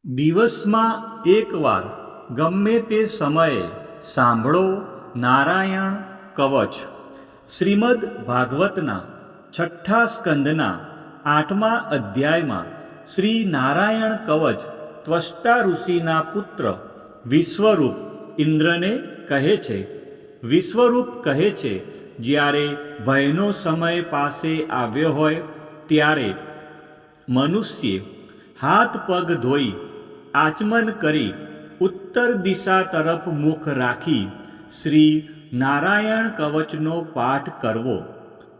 દિવસમાં એકવાર ગમે તે સમયે સાંભળો નારાયણ કવચ. શ્રીમદ ભાગવતના 6ઠ્ઠા સ્કંદના 8મા અધ્યાયમાં શ્રી નારાયણ કવચ ત્વષ્ટા ઋષિના પુત્ર વિશ્વરૂપ ઇન્દ્રને કહે છે. વિશ્વરૂપ કહે છે, જ્યારે ભયનો સમય પાસે આવ્યો હોય ત્યારે મનુષ્યે હાથ પગ ધોઈ આચમન કરી ઉત્તર દિશા તરફ મુખ રાખી શ્રી નારાયણ કવચનો પાઠ કરવો.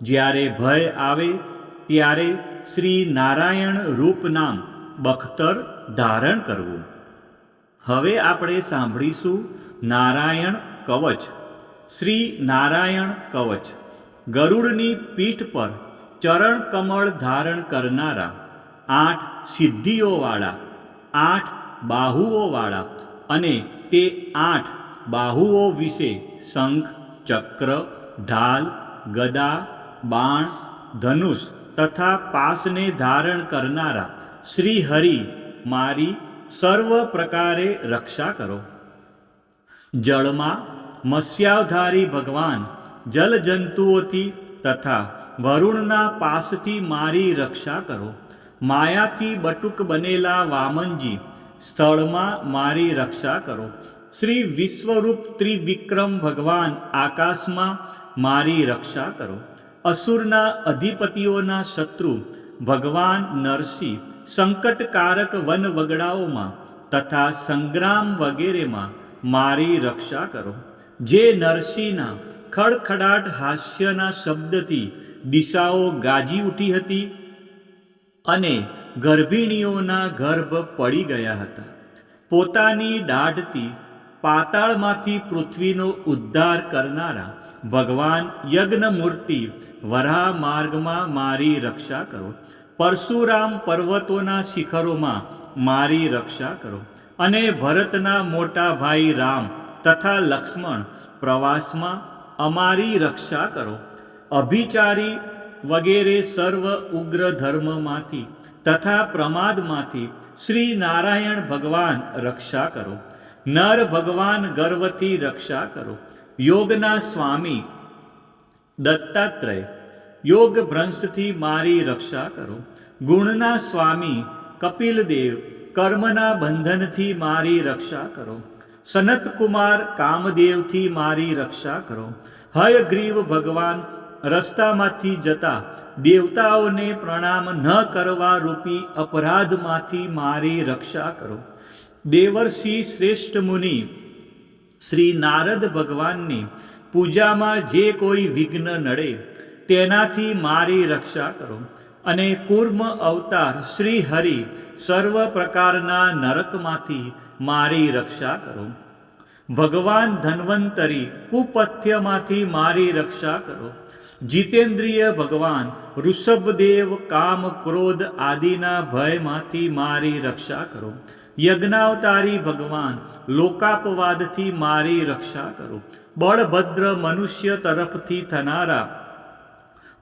જ્યારે ભય આવે ત્યારે શ્રી નારાયણ રૂપ નામ બખ્તર ધારણ કરવું. હવે આપણે સાંભળીશું નારાયણ કવચ. શ્રી નારાયણ કવચ. ગરુડની પીઠ પર ચરણ કમળ ધારણ કરનારા, 8 સિદ્ધિઓવાળા, 8 બાહુઓવાળા અને તે 8 બાહુઓ વિશે શંખ, ચક્ર, ઢાલ, ગદા, બાણ, ધનુષ તથા પાસને ધારણ કરનારા શ્રી હરિ મારી સર્વ પ્રકારે રક્ષા કરો. જળમાં મત્સ્યાવધારી ભગવાન જલજંતુઓથી તથા વરુણના પાસથી મારી રક્ષા કરો. માયાથી બટુક બનેલા વામનજી સ્થળમાં મારી રક્ષા કરો. શ્રી વિશ્વરૂપ ત્રિવિક્રમ ભગવાન આકાશમાં મારી રક્ષા કરો. અસુરના અધિપતિઓના શત્રુ ભગવાન નરસિંહ સંકટકારક વન વગડાઓમાં તથા સંગ્રામ વગેરેમાં મારી રક્ષા કરો. જે નરસિંહના ખડખડાટ હાસ્યના શબ્દથી દિશાઓ ગાજી ઉઠી હતી અને ગર્ભિણીઓના ગર્ભ પડી ગયા હતા. પોતાની દાઢથી પાતાળમાંથી પૃથ્વીનો ઉદ્ધાર કરનારા ભગવાન યજ્ઞમૂર્તિ વરાહ માર્ગમાં મારી રક્ષા કરો. પરશુરામ પર્વતોના શિખરોમાં મારી રક્ષા કરો. અને ભરતના મોટા ભાઈ રામ તથા લક્ષ્મણ પ્રવાસમાં અમારી રક્ષા કરો. અભિચારી વગેરે સર્વ ઉગ્ર ધર્મમાંથી તથા પ્રમાદમાંથી શ્રી નારાયણ ભગવાન રક્ષા કરો. નર ભગવાન ગર્વથી રક્ષા કરો. યોગના સ્વામી દત્તાત્રેય યોગ ભ્રંશથી મારી રક્ષા કરો. ગુણના સ્વામી કપિલદેવ કર્મના બંધનથી મારી રક્ષા કરો. સનતકુમાર કામદેવથી મારી રક્ષા કરો. હયગ્રીવ ભગવાન રસ્તામાંથી જતા દેવતાઓને પ્રણામ ન કરવા રૂપી અપરાધમાંથી મારી રક્ષા કરો. દેવર્ષિ શ્રેષ્ઠ મુનિ શ્રી નારદ ભગવાનની પૂજામાં જે કોઈ વિઘ્ન નડે તેનાથી મારી રક્ષા કરો. અને કૂર્મ અવતાર શ્રી હરિ સર્વ પ્રકારના નરકમાંથી મારી રક્ષા કરો. ભગવાન ધન્વંતરી કુપથ્યમાંથી મારી રક્ષા કરો. જીતેન્દ્રિય ભગવાન ઋષભદેવ કામ ક્રોધ આદિના ભયમાંથી મારી રક્ષા કરો. યજ્ઞાવતારી ભગવાન લોકાપવાદથી મારી રક્ષા કરો. બળભદ્ર મનુષ્ય તરફથી થનારા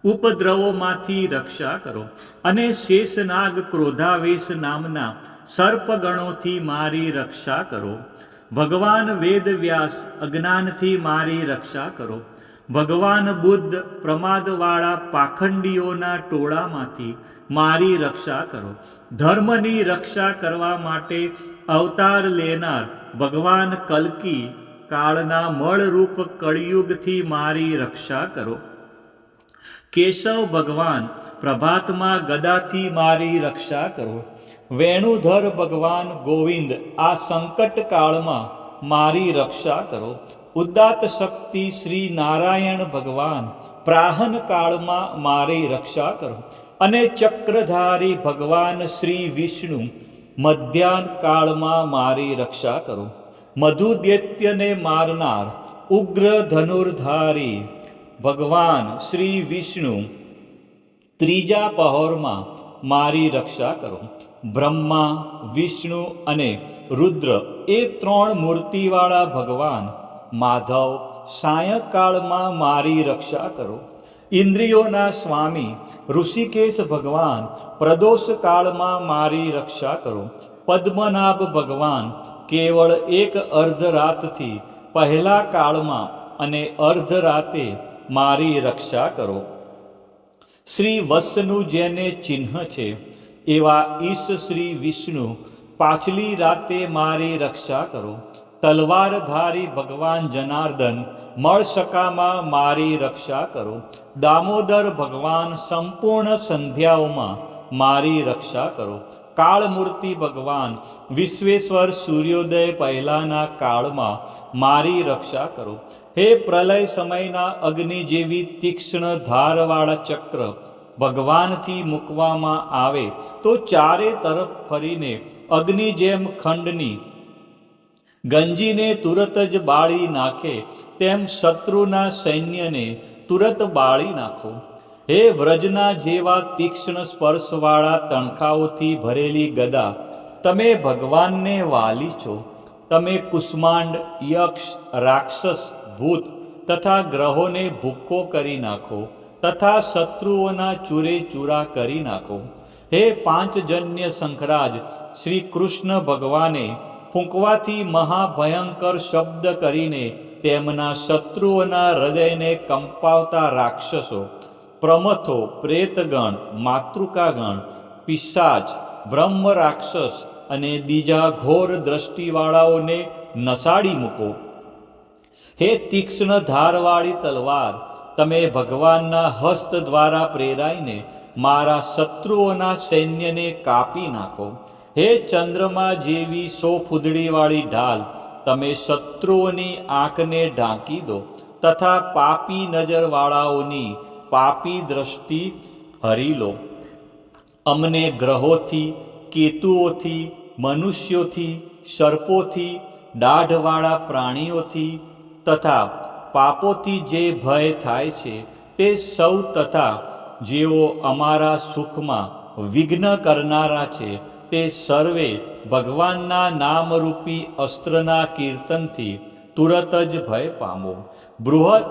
ઉપદ્રવોમાંથી રક્ષા કરો. અને શેષનાગ ક્રોધાવેશ નામના સર્પગણોથી મારી રક્ષા કરો. ભગવાન વેદવ્યાસ અજ્ઞાનથી મારી રક્ષા કરો. ભગવાન બુદ્ધ પ્રમાદવાળા પાખંડીઓના ટોળામાંથી મારી રક્ષા કરો. ધર્મની રક્ષા કરવા માટે અવતાર લેનાર ભગવાન કલ્કી કાળના મળરૂપ કળિયુગથી મારી રક્ષા કરો. કેશવ ભગવાન પ્રભાતમાં ગદાથી મારી રક્ષા કરો. વેણુધર ભગવાન ગોવિંદ આ સંકટ કાળમાં મારી રક્ષા કરો. ઉદાત્ત શક્તિ શ્રી નારાયણ ભગવાન પ્રાહન કાળમાં મારી રક્ષા કરો. અને ચક્રધારી ભગવાન શ્રી વિષ્ણુ મધ્યાહ્ન કાળમાં મારી રક્ષા કરો. મધુદૈત્યને મારનાર ઉગ્ર ધનુર્ધારી ભગવાન શ્રી વિષ્ણુ ત્રીજા પહોરમાં મારી રક્ષા કરો. બ્રહ્મા, વિષ્ણુ અને રુદ્ર એ 3 મૂર્તિવાળા ભગવાન માધવ સાયંકાળમાં મારી રક્ષા કરો. ઇન્દ્રિયોના સ્વામી ઋષિકેશ ભગવાન પ્રદોષ કાળમાં મારી રક્ષા કરો. પદ્મનાભ ભગવાન કેવળ એક અર્ધરાતથી પહેલા કાળમાં અને અર્ધરાતે મારી રક્ષા કરો. શ્રી વત્સનું જેને ચિહ્ન છે એવા ઈશ શ્રી વિષ્ણુ પાછલી રાતે મારી રક્ષા કરો. તલવારધારી ભગવાન જનાર્દન મળસકામાં મારી રક્ષા કરો. દામોદર ભગવાન સંપૂર્ણ સંધ્યાઓમાં મારી રક્ષા કરો. કાળમૂર્તિ ભગવાન વિશ્વેશ્વર સૂર્યોદય પહેલાના કાળમાં મારી રક્ષા કરો. હે પ્રલય સમયના અગ્નિ જેવી તીક્ષ્ણ ધારવાળા ચક્ર ભગવાનથી મૂકવામાં આવે તો ચારે તરફ ફરીને અગ્નિ જેમ ખંડની ગંજીને તુરત જ બાળી નાખે તેમ શત્રુના સૈન્યને તુરત બાળી નાખો. હે વ્રજના જેવા તીક્ષ્ણ સ્પર્શવાળા તણખાઓથી ભરેલી ગદા, તમે ભગવાનને વાલી છો. તમે કુષ્માંડ, યક્ષ, રાક્ષસ, ભૂત તથા ગ્રહોને ભૂક્કો કરી નાખો તથા શત્રુઓના ચૂરે ચૂરા કરી નાખો. હે પાંચજન્ય શંખરાજ, શ્રી કૃષ્ણ ભગવાને ફૂંકવાથી મહાભયંકર શબ્દ કરીને તેમના શત્રુઓના હૃદયને કંપાવતા રાક્ષસો, પ્રમથો, પ્રેતગણ, માતૃકાગણ, પિશાચ, બ્રહ્મ રાક્ષસ અને બીજા ઘોર દ્રષ્ટિવાળાઓને નસાડી મૂકો. હે તીક્ષ્ણ ધારવાળી તલવાર, તમે ભગવાનના હસ્ત દ્વારા પ્રેરાઈને મારા શત્રુઓના સૈન્યને કાપી નાખો. હે ચંદ્રમા જેવી 100 ફૂદડીવાળી ઢાલ, તમે શત્રુઓની આંખને ઢાંકી દો તથા પાપી નજરવાળાઓની પાપી દ્રષ્ટિ હરી લો. અમને ગ્રહોથી, કેતુઓથી, મનુષ્યોથી, સર્પોથી, દાઢવાળા પ્રાણીઓથી તથા પાપોથી જે ભય થાય છે તે સૌ તથા જેઓ અમારા સુખમાં વિઘ્ન કરનારા છે તે સર્વે ભગવાનના નામરૂપી અસ્ત્રના કીર્તનથી તુરત જ ભય પામો. બૃહદ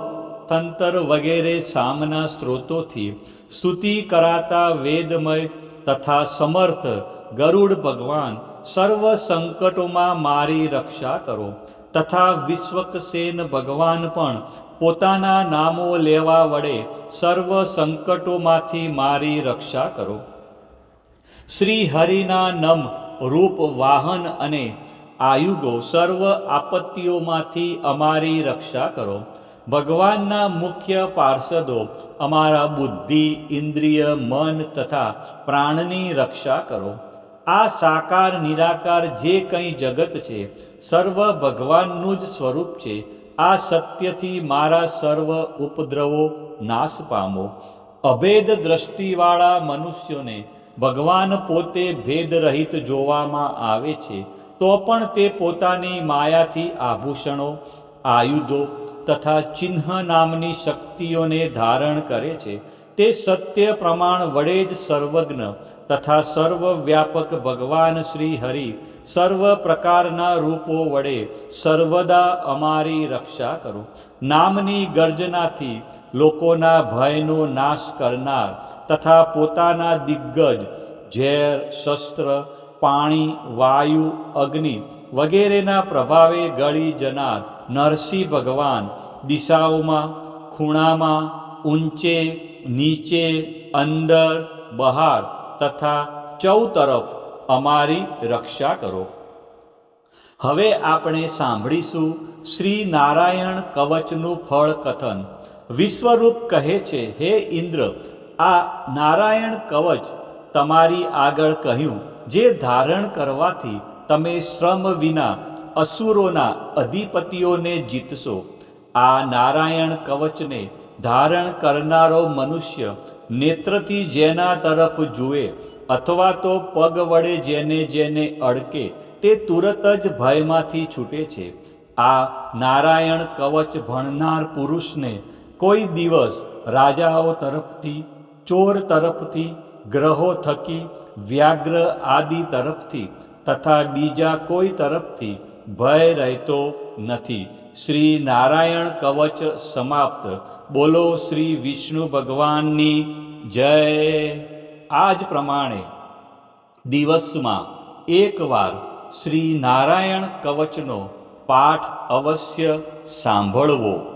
તંત્ર વગેરે સામના સ્ત્રોતોથી સ્તુતિ કરાતા વેદમય તથા સમર્થ ગરુડ ભગવાન સર્વ સંકટોમાં મારી રક્ષા કરો તથા વિશ્વકસેન ભગવાન પણ પોતાના નામો લેવા વડે સર્વ સંકટોમાંથી મારી રક્ષા કરો. શ્રી હરિના નમ રૂપ, વાહન અને આયુગો સર્વ આપત્તિઓમાંથી અમારી રક્ષા કરો. ભગવાનના મુખ્ય પાર્ષદો અમારા બુદ્ધિ, ઇન્દ્રિય, મન તથા પ્રાણની રક્ષા કરો. આ સાકાર નિરાકાર જે કંઈ જગત છે સર્વ ભગવાનનું જ સ્વરૂપ છે. આ સત્યથી મારા સર્વ ઉપદ્રવો નાશ પામો. અભેદ દ્રષ્ટિવાળા મનુષ્યોને ભગવાન પોતે ભેદરહિત જોવામાં આવે છે તો પણ તે પોતાની માયાથી આભૂષણો, આયુધો તથા ચિહ્ન નામની શક્તિઓને ધારણ કરે છે. તે સત્ય પ્રમાણ વડે જ સર્વજ્ઞ તથા સર્વવ્યાપક ભગવાન શ્રી હરિ સર્વ પ્રકારના રૂપો વડે સર્વદા અમારી રક્ષા કરો. નામની ગર્જનાથી લોકોના ભયનો નાશ કરનાર તથા પોતાના દિગ્ગજ ઝેર, શસ્ત્ર, પાણી, વાયુ, અગ્નિ વગેરેના પ્રભાવે ગળી જનાર નરસિંહ ભગવાન દિશાઓમાં, ખૂણામાં, ઊંચે, નીચે, અંદર, બહાર તથા ચૌતરફ અમારી રક્ષા કરો. હવે આપણે સાંભળીશું શ્રી નારાયણ કવચનું ફળ કથન. વિશ્વરૂપ કહે છે, હે ઇન્દ્ર, આ નારાયણ કવચ તમારી આગળ કહ્યું જે ધારણ કરવાથી તમે શ્રમ વિના અસુરોના અધિપતિઓને જીતશો. આ નારાયણ કવચને ધારણ કરનારો મનુષ્ય નેત્રથી જેના તરફ જુએ અથવા તો પગ વડે જેને જેને અડકે તે તુરત જ ભયમાંથી છૂટે છે. આ નારાયણ કવચ ભણનાર પુરુષને કોઈ દિવસ રાજાઓ તરફથી, ચોર તરફથી, ગ્રહો થકી, વ્યાઘ્ર આદિ તરફથી તથા બીજા કોઈ તરફથી ભય રહેતો નથી. શ્રી નારાયણ કવચ સમાપ્ત. બોલો શ્રી વિષ્ણુ ભગવાનની જય. આ જ પ્રમાણે દિવસમાં એકવાર શ્રી નારાયણ કવચનો પાઠ અવશ્ય સાંભળવો.